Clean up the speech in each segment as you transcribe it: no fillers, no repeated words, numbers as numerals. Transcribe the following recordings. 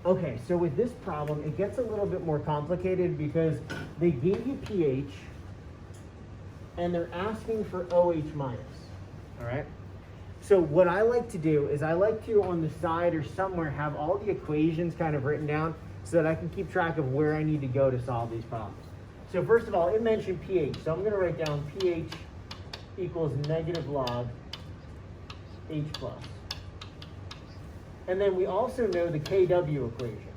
Okay, so with this problem, it gets a little bit more complicated because they gave you pH and they're asking for OH minus, all right? So what I like to do is I like to, on the side or somewhere, have all the equations kind of written down so that I can keep track of where I need to go to solve these problems. So first of all, it mentioned pH. So I'm going to write down pH equals negative log H plus. And then we also know the KW equation.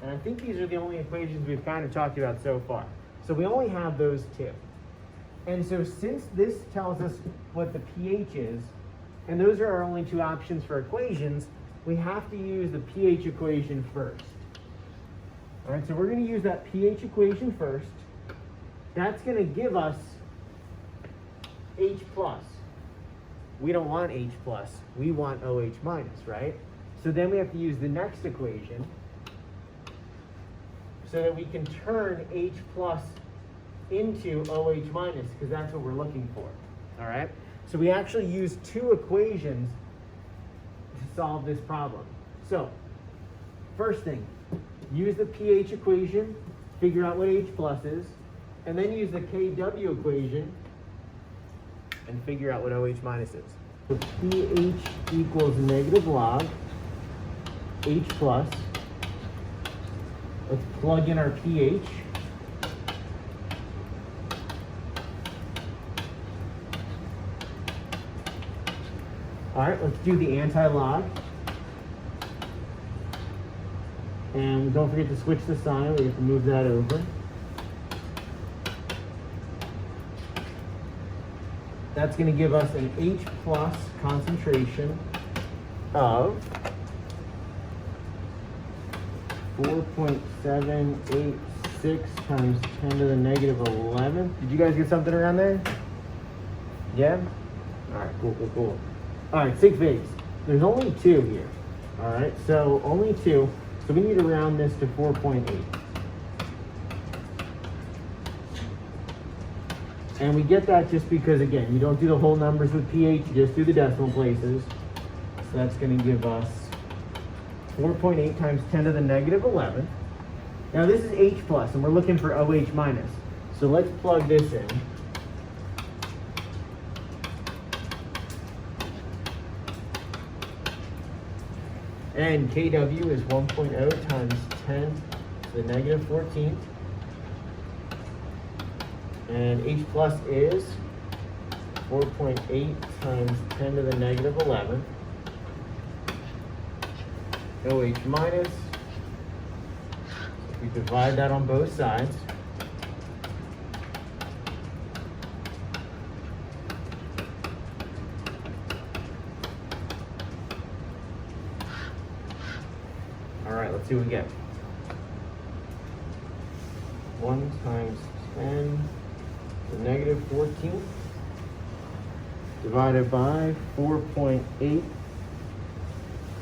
And I think these are the only equations we've kind of talked about so far. So we only have those two. And so since this tells us what the pH is, and those are our only two options for equations, we have to use the pH equation first. All right, so we're going to use that pH equation first. That's going to give us H plus. We don't want H plus, we want OH minus, right? So then we have to use the next equation so that we can turn H plus into OH minus, because that's what we're looking for, all right? So we actually use two equations to solve this problem. So, first thing, use the pH equation, figure out what H plus is, and then use the KW equation and figure out what OH minus is. So pH equals negative log H plus. Let's plug in our pH. All right, let's do the anti-log. And don't forget to switch the sign. We have to move that over. That's going to give us an H plus concentration of 4.786 times 10 to the negative 11. Did you guys get something around there? Yeah? All right, cool, cool, cool. All right, sig figs. There's only two here. All right, so only two. So we need to round this to 4.8. And we get that just because, again, you don't do the whole numbers with pH, you just do the decimal places. So that's going to give us 4.8 times 10 to the negative 11. Now this is H plus, and we're looking for OH minus. So let's plug this in. And KW is 1.0 times 10 to the negative 14th. And H plus is 4.8 times 10 to the negative 11. OH minus, we divide that on both sides. All right, let's see what we get. 1 times 10 to the negative 14 divided by 4.8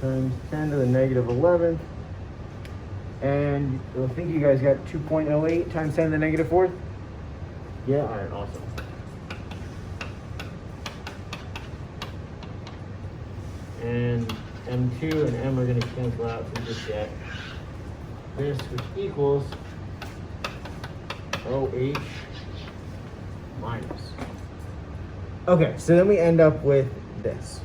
times 10 to the negative 11. And I think you guys got 2.08 times 10 to the negative 4th? Yeah, all right, awesome. And M2 and M are going to cancel out, so we just get this, which equals OH minus. Okay, so then we end up with this.